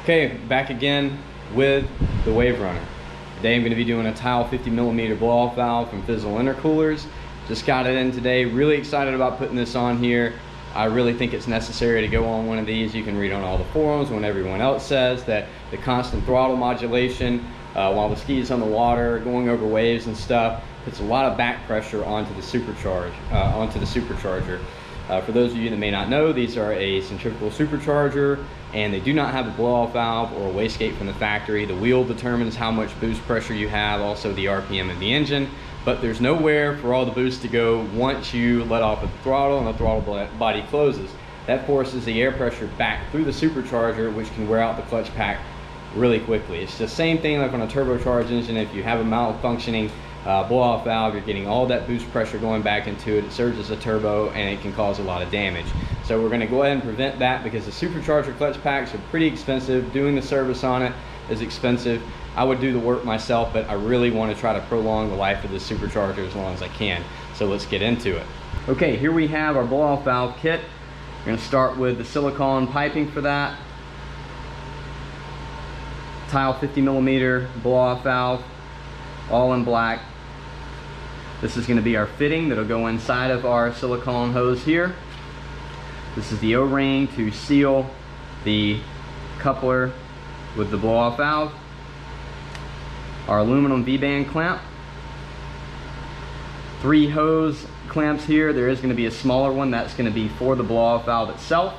Okay, back again with the WaveRunner. Today I'm going to be doing a Tial 50mm blow-off valve from Fizzle Intercoolers. Just got it in today. Really excited about putting this on here. I really think it's necessary to go on one of these. You can read on all the forums when everyone else says that the constant throttle modulation while the ski is on the water, going over waves and stuff, puts a lot of back pressure onto the supercharger. For those of you that may not know, these are a centrifugal supercharger, and they do not have a blow-off valve or a wastegate from the factory. The wheel determines how much boost pressure you have, also the RPM of the engine, but there's nowhere for all the boost to go once you let off of the throttle and the throttle body closes. That forces the air pressure back through the supercharger, which can wear out the clutch pack really quickly. It's the same thing like on a turbocharged engine. If you have a malfunctioning blow-off valve, you're getting all that boost pressure going back into it. It serves as a turbo and it can cause a lot of damage. So we're going to go ahead and prevent that, because the supercharger clutch packs are pretty expensive. Doing the service on it is expensive. I would do the work myself, but I really want to try to prolong the life of this supercharger as long as I can. So let's get into it. Okay, here we have our blow-off valve kit. We're going to start with the silicone piping for that. Tial 50mm blow-off valve, all in black. This is going to be our fitting that'll go inside of our silicone hose here. This is the O-ring to seal the coupler with the blow-off valve. Our aluminum V-band clamp. 3 hose clamps here. There is going to be a smaller one that's going to be for the blow-off valve itself.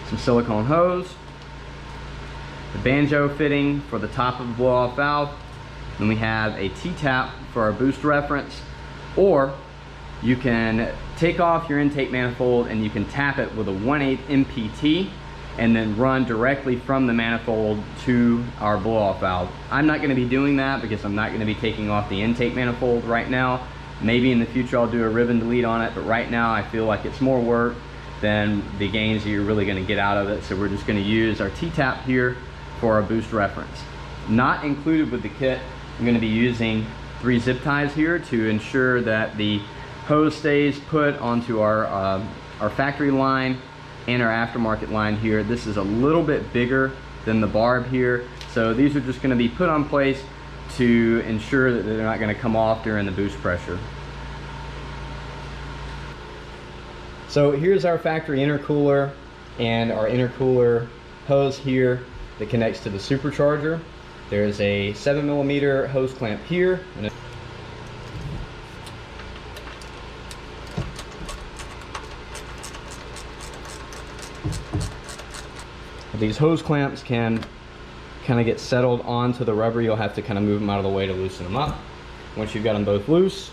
Some silicone hose. The banjo fitting for the top of the blow-off valve. Then we have a T-tap for our boost reference, or you can take off your intake manifold and you can tap it with a 1/8 MPT and then run directly from the manifold to our blow-off valve. I'm not going to be doing that because I'm not going to be taking off the intake manifold right now. Maybe in the future I'll do a ribbon delete on it, but right now I feel like it's more work than the gains that you're really going to get out of it. So we're just going to use our T-tap here for our boost reference. Not included with the kit, I'm going to be using 3 zip ties here to ensure that the hose stays put onto our factory line and our aftermarket line here. This is a little bit bigger than the barb here, so these are just going to be put on place to ensure that they're not going to come off during the boost pressure. So here's our factory intercooler and our intercooler hose here that connects to the supercharger. There's a 7mm hose clamp here. These hose clamps can kind of get settled onto the rubber. You'll have to kind of move them out of the way to loosen them up. Once you've got them both loose,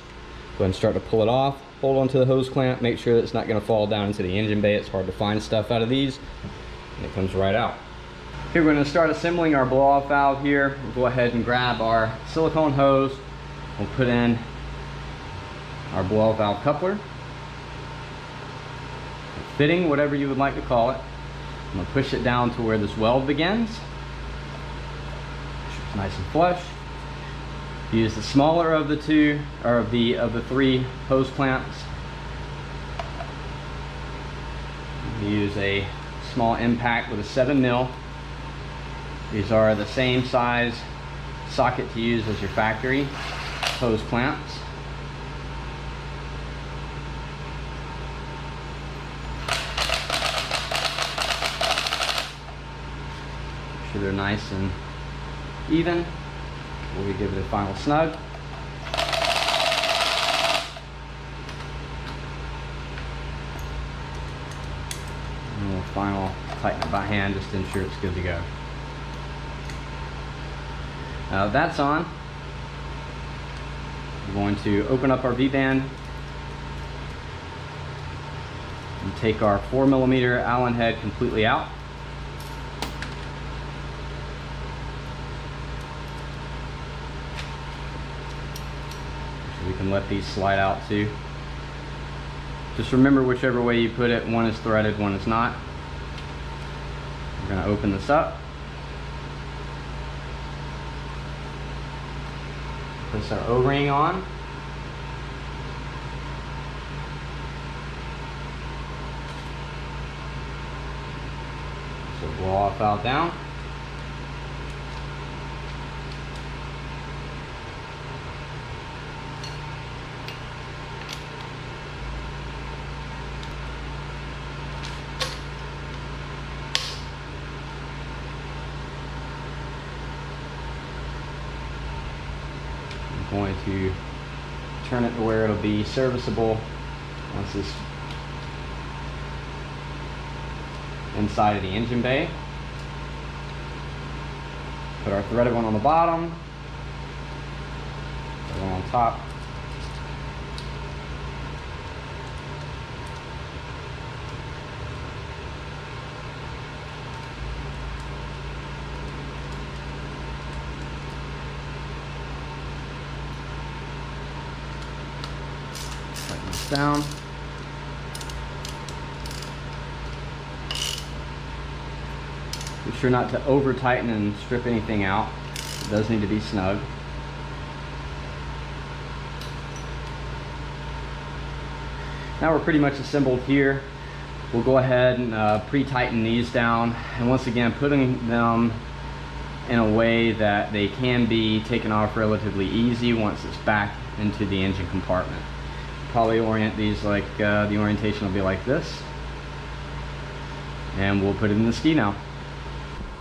go ahead and start to pull it off. Hold onto the hose clamp, make sure that it's not going to fall down into the engine bay. It's hard to find stuff out of these, and it comes right out. Okay, we're going to start assembling our blow-off valve here. We'll go ahead and grab our silicone hose. We'll put in our blow-off valve coupler, fitting, whatever you would like to call it. I'm going to push it down to where this weld begins. It's nice and flush. Use the smaller of the 2, or of the 3 hose clamps. Use a small impact with a 7mm. These are the same size socket to use as your factory hose clamps. Make sure they're nice and even before we give it a final snug. And we'll final tighten it by hand just to ensure it's good to go. Now that's on. We're going to open up our V-band and take our 4mm Allen head completely out. So we can let these slide out too. Just remember, whichever way you put it, one is threaded, one is not. We're going to open this up. Put our O-ring on. So blow off valve down. I'm going to turn it to where it'll be serviceable once it's inside of the engine bay. Put our threaded one on the bottom, put one on top. Tighten this down. Be sure not to over tighten and strip anything out. It does need to be snug. Now we're pretty much assembled here. We'll go ahead and pre-tighten these down, and once again putting them in a way that they can be taken off relatively easy once it's back into the engine compartment. Probably orient these like the orientation will be like this, and we'll put it in the ski now.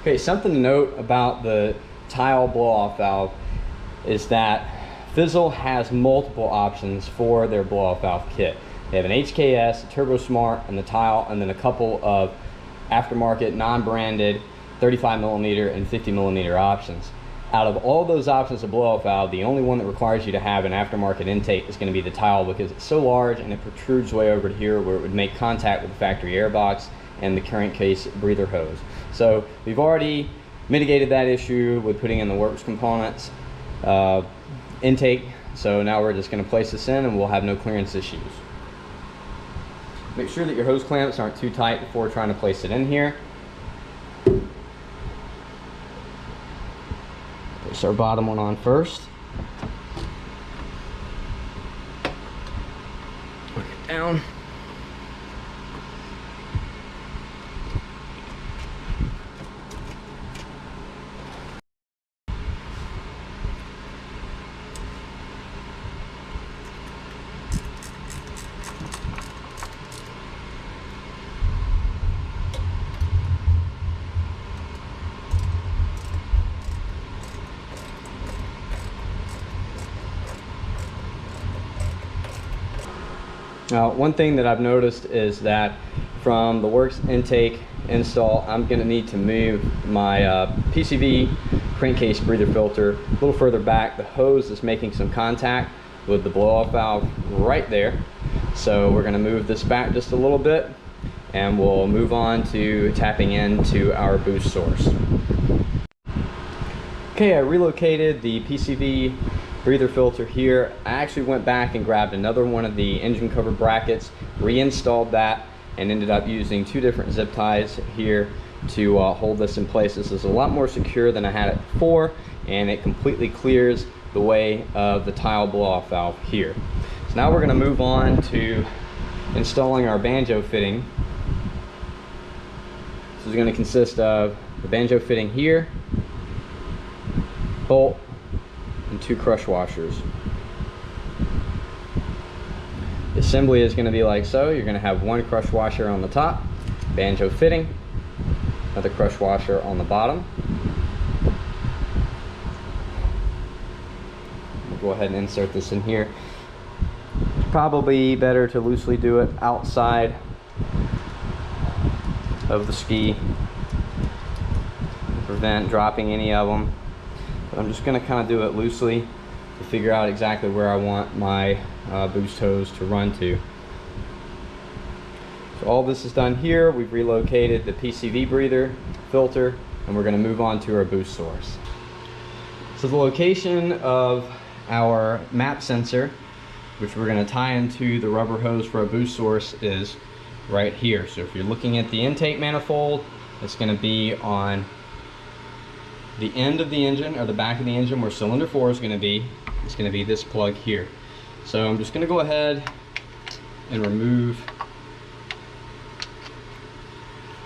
Okay, something to note about the Tial blow-off valve is that Fizzle has multiple options for their blow-off valve kit. They have an HKS, a Turbo Smart, and the Tial, and then a couple of aftermarket, non-branded 35mm and 50mm options. Out of all those options of blow-off valve, the only one that requires you to have an aftermarket intake is going to be the Tial, because it's so large and it protrudes way over here where it would make contact with the factory airbox and the current case breather hose. So we've already mitigated that issue with putting in the works components intake. So now we're just going to place this in and we'll have no clearance issues. Make sure that your hose clamps aren't too tight before trying to place it in here. Place our bottom one on first. Work it down. Now, one thing that I've noticed is that from the works intake install, I'm going to need to move my PCV crankcase breather filter a little further back. The hose is making some contact with the blow-off valve right there. So we're going to move this back just a little bit and we'll move on to tapping into our boost source. Okay, I relocated the PCV breather filter here. I actually went back and grabbed another one of the engine cover brackets, reinstalled that, and ended up using two different zip ties here to hold this in place. This is a lot more secure than I had it before, and it completely clears the way of the Tial blow-off valve here. So now we're going to move on to installing our banjo fitting. This is going to consist of the banjo fitting here, bolt, and two crush washers. The assembly is going to be like so. You're going to have one crush washer on the top, banjo fitting, another crush washer on the bottom. We'll go ahead and insert this in here. It's probably better to loosely do it outside of the ski to prevent dropping any of them. But I'm just going to kind of do it loosely to figure out exactly where I want my boost hose to run to. So all this is done here. We've relocated the PCV breather filter, and we're going to move on to our boost source. So the location of our map sensor, which we're going to tie into the rubber hose for a boost source, is right here. So if you're looking at the intake manifold, it's going to be on the end of the engine, or the back of the engine where cylinder 4 is going to be. It's going to be this plug here. So I'm just going to go ahead and remove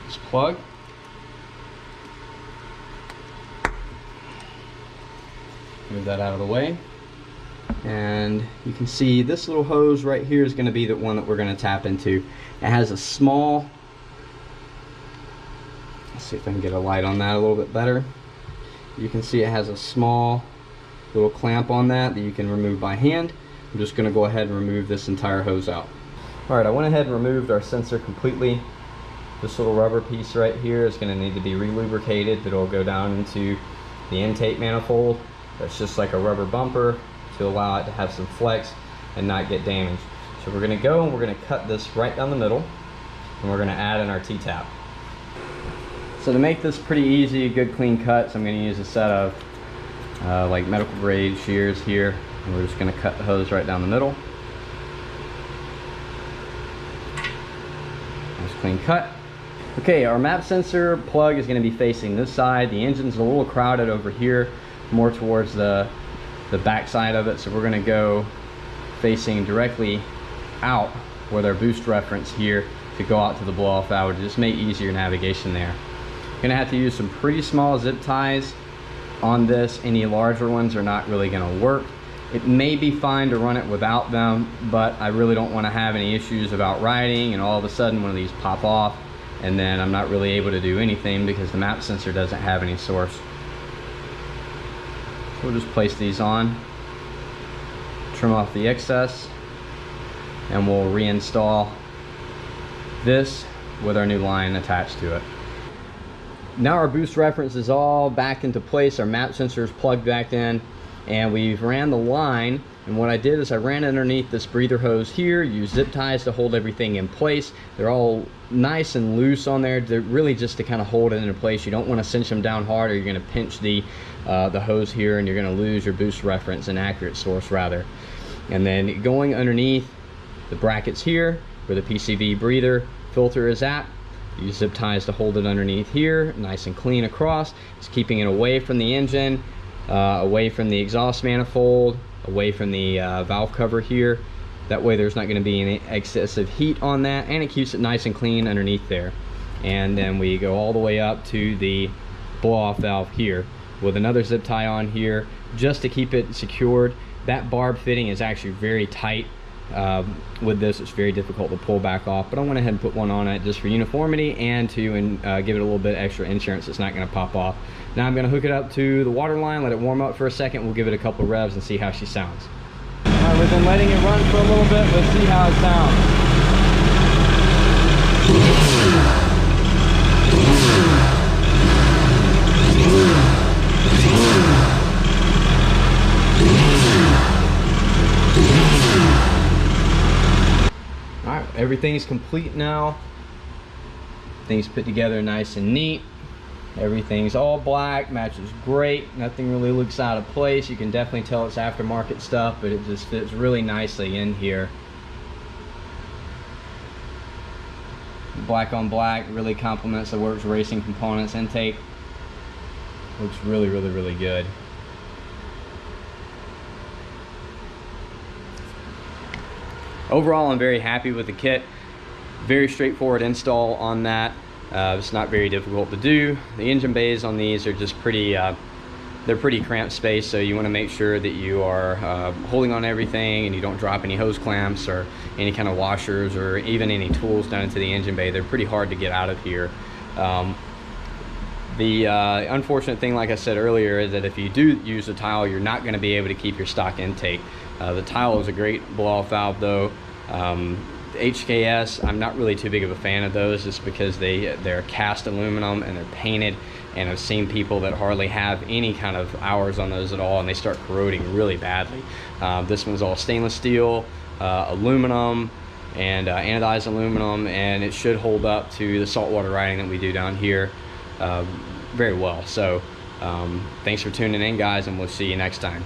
this plug. Move that out of the way. And you can see this little hose right here is going to be the one that we're going to tap into. It has a small, let's see if I can get a light on that a little bit better. You can see it has a small little clamp on that you can remove by hand. I'm just going to go ahead and remove this entire hose out. Alright, I went ahead and removed our sensor completely. This little rubber piece right here is going to need to be re-lubricated. It'll go down into the intake manifold. That's just like a rubber bumper to allow it to have some flex and not get damaged. So we're going to go and we're going to cut this right down the middle, and we're going to add in our T-tap. So to make this pretty easy, good clean cuts, I'm going to use a set of like medical grade shears here, and we're just going to cut the hose right down the middle. Nice clean cut. Okay, our map sensor plug is going to be facing this side. The engine's a little crowded over here, more towards the back side of it, so we're going to go facing directly out with our boost reference here to go out to the blow off valve to just make easier navigation there. Going to have to use some pretty small zip ties on this. Any larger ones are not really going to work. It may be fine to run it without them, but I really don't want to have any issues about riding and all of a sudden one of these pop off and then I'm not really able to do anything because the map sensor doesn't have any source. So we'll just place these on, trim off the excess, and we'll reinstall this with our new line attached to it. Now our boost reference is all back into place, our map sensor is plugged back in, and we've ran the line. And what I did is I ran underneath this breather hose here, used zip ties to hold everything in place. They're all nice and loose on there. They're really just to kind of hold it into place. You don't want to cinch them down hard or you're going to pinch the hose here and you're going to lose your boost reference and accurate source rather. And then going underneath the brackets here where the PCV breather filter is at, use zip ties to hold it underneath here, nice and clean across. Just keeping it away from the engine, away from the exhaust manifold, away from the valve cover here. That way there's not going to be any excessive heat on that, and it keeps it nice and clean underneath there. And then we go all the way up to the blow-off valve here with another zip tie on here just to keep it secured. That barb fitting is actually very tight. With this, it's very difficult to pull back off, but I went ahead and put one on it just for uniformity and to give it a little bit extra insurance it's not going to pop off. Now I'm going to hook it up to the water line, let it warm up for a second. We'll give it a couple of revs and see how she sounds. Alright, we've been letting it run for a little bit. Let's see how it sounds. Alright, everything's complete now. Things put together nice and neat. Everything's all black, matches great. Nothing really looks out of place. You can definitely tell it's aftermarket stuff, but it just fits really nicely in here. Black on black really complements the Works Racing Components intake. Looks really, really, really good. Overall, I'm very happy with the kit. Very straightforward install on that. It's not very difficult to do. The engine bays on these are just pretty, they're pretty cramped space, so you want to make sure that you are holding on everything and you don't drop any hose clamps or any kind of washers or even any tools down into the engine bay. They're pretty hard to get out of here. The unfortunate thing, like I said earlier, is that if you do use the Tial, you're not going to be able to keep your stock intake. The Tial is a great blow-off valve though. HKS, I'm not really too big of a fan of those just because they're cast aluminum and they're painted, and I've seen people that hardly have any kind of hours on those at all and they start corroding really badly. This one's all stainless steel, aluminum, and anodized aluminum, and it should hold up to the saltwater riding that we do down here very well. So thanks for tuning in, guys, and we'll see you next time.